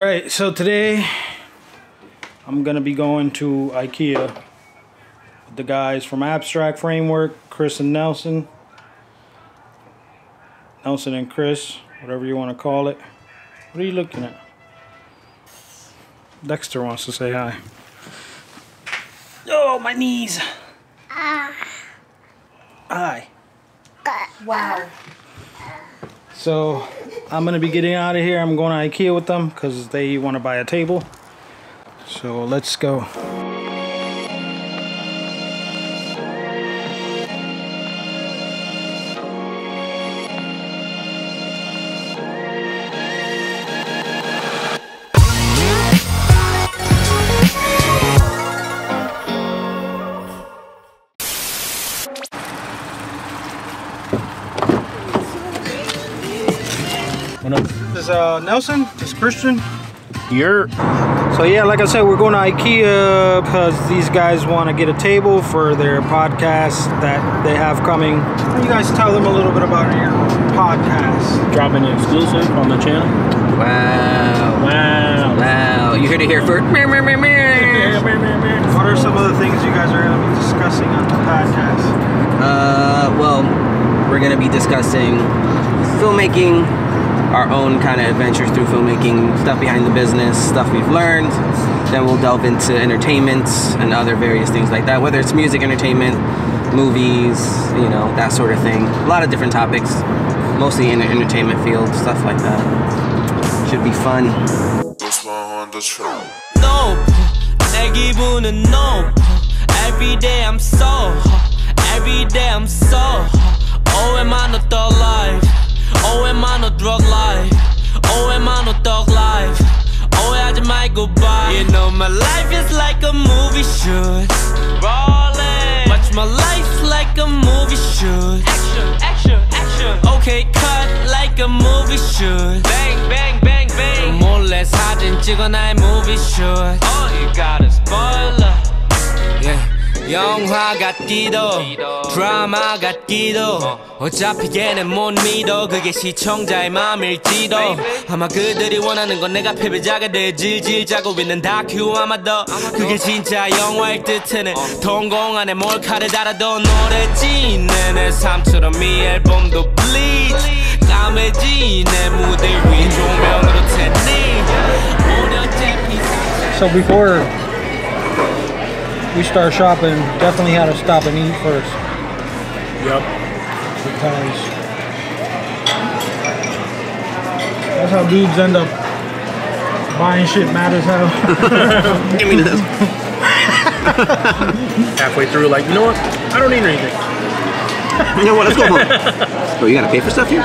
Alright, so today I'm gonna be going to Ikea with the guys from Abstract Framework, Chris and Nelson. Nelson and Chris, whatever you want to call it. What are you looking at? Dexter wants to say hi. Oh, my knees. Hi. Wow. So I'm gonna be getting out of here. I'm going to Ikea with them because they want to buy a table. So let's go. This is Nelson, this is Christian. You're... So yeah, like I said, we're going to Ikea because these guys want to get a table for their podcast that they have coming. Can you guys tell them a little bit about your podcast? dropping an exclusive on the channel. Wow. Wow. Wow. You heard it here first. What are some of the things you guys are going to be discussing on the podcast? Well, we're going to be discussing filmmaking, our own kind of adventures through filmmaking, stuff behind the business, stuff we've learned. Then we'll delve into entertainment and other various things like that, whether it's music, entertainment, movies, you know, that sort of thing. A lot of different topics, mostly in the entertainment field, stuff like that. Should be fun. No, 내 기분은 no. Every day I'm so, every day I'm so. Oh, am I not thug life? Oh, am I not drug life? Oh, am I not thug life? Oh, 하지 말고 bye. You know my life is like a movie shoot. Rolling. Watch my life like a movie shoot. Action, action, action. Okay, cut like a movie shoot. Bang, bang, bang, bang. 몰래 사진 찍어 나의 movie shoot. Oh, you got a spoiler. Yeah. 영화 같기도 드라마 같기도 어차피 걔는 못 믿어 그게 시청자의 마음일지도 아마 그들이 원하는 건 내가 패배자가 돼 질질 짜고 있는 다큐 아마도 그게 진짜 영화일 듯해 동공 안에 몰카를 달아도 노래지네 내 삶처럼 이 앨범도 bleach 까매지 내 무대 위 조명으로 태니 5년째 So before we start shopping, definitely had to stop and eat first. Yep. Because that's how dudes end up buying shit mad as hell. Give me this. Halfway through, like, you know what? I don't need anything. You know what? Let's go home. Oh, you gotta pay for stuff here?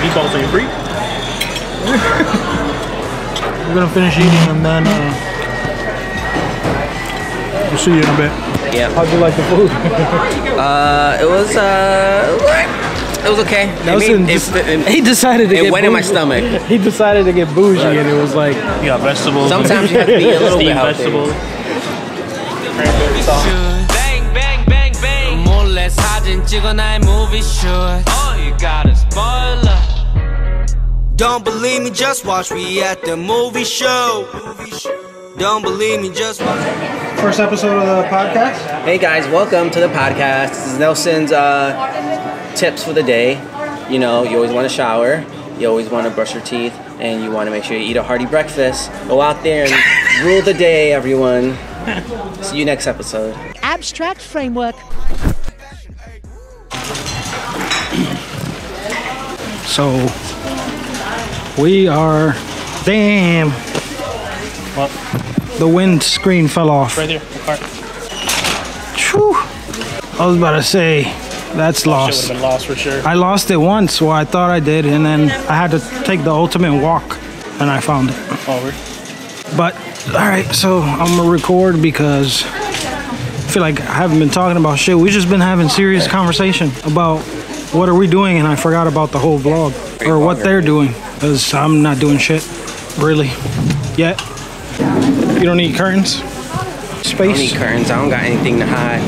Meatballs ain't free. We're gonna finish eating and then we'll see you in a bit. Yeah. How'd you like the food? It was okay. He decided to it went in my stomach. He decided to get bougie and it was like... You got vegetables. Sometimes you have to be a little bit healthy. vegetables. Bang, bang, bang, bang. 몰래 사진 찍어 나의 movie shoot. Oh, you got a spoiler. Don't believe me, just watch me at the movie show. Don't believe me, just watch. First episode of the podcast? Hey guys, welcome to the podcast. This is Nelson's tips for the day. You know, you always want to shower, you always want to brush your teeth, and you want to make sure you eat a hearty breakfast. Go out there and rule the day, everyone. See you next episode. Abstract Framework. So, we are... Damn! What? The windscreen fell off. Right there. Whew. I was about to say, that's Shit would lost. have been lost for sure. I lost it once, well I thought I did, and then I had to take the ultimate walk, and I found it. Over. But, alright, so I'm gonna record because I feel like I haven't been talking about shit. We've just been having serious conversation about what are we doing, and I forgot about the whole vlog, or what they're doing, because I'm not doing shit, really, yet. You don't need curtains? Space? I don't need curtains, I don't got anything to hide.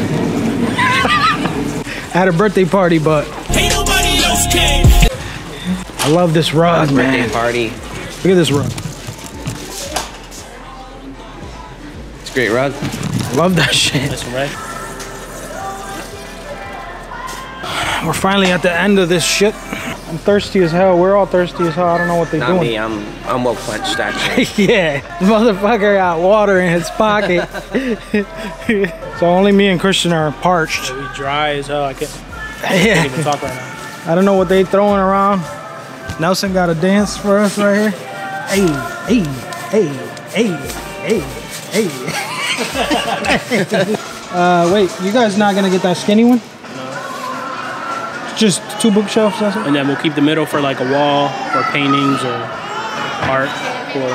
I had a birthday party, but Ain't nobody else can. I love this rug, man. Birthday party. Look at this rug. It's a great rug. Love that shit. This one, right? We're finally at the end of this shit. I'm thirsty as hell. We're all thirsty as hell. I don't know what they're Not doing. me. I'm well quenched actually. Yeah, the motherfucker got water in his pocket. So only me and Christian are parched. We dry as hell. I can't Yeah. even talk right now. I don't know what they throwing around. Nelson got a dance for us right here. Hey, hey, hey, hey, hey, hey. Wait, you guys not gonna get that skinny one? Just 2 bookshelves, that's it? And then we'll keep the middle for like a wall or paintings or art or.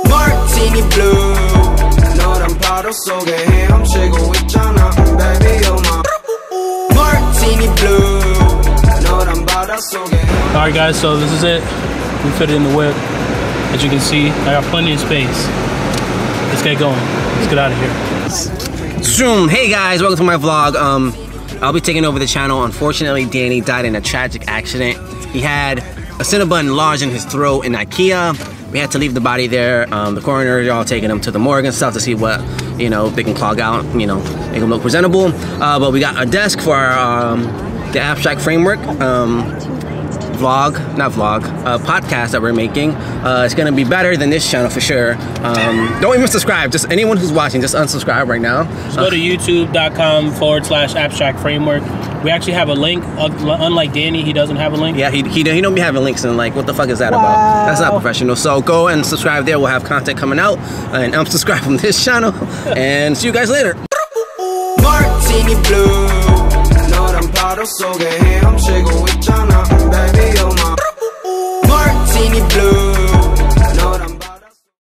Martini blue 너란 바로 속에 헤엄치고 있잖아 baby you're my Martini blue 너란 바다 속에 Alright guys, so this is it. We fit it in the whip. As you can see, I got plenty of space. Let's get going. Let's get out of here. Zoom. Hey guys, welcome to my vlog. I'll be taking over the channel. Unfortunately, Danny died in a tragic accident. He had a Cinnabon lodged in his throat in Ikea. We had to leave the body there. The coroner, they're all taking him to the morgue and stuff to see what, you know, they can clog out, you know, make him look presentable. But we got a desk for our, the abstract framework podcast that we're making. It's gonna be better than this channel for sure. Don't even subscribe. Just anyone who's watching, just unsubscribe right now. Just go to youtube.com/abstract framework. We actually have a link. Unlike Danny, he doesn't have a link. Yeah, he don't be having links and like, what the fuck is that about? That's not professional. So go and subscribe there. We'll have content coming out, and unsubscribe from this channel. And see you guys later. Martini blue 너란 바다 속에 헤엄치고 있잖아 baby you're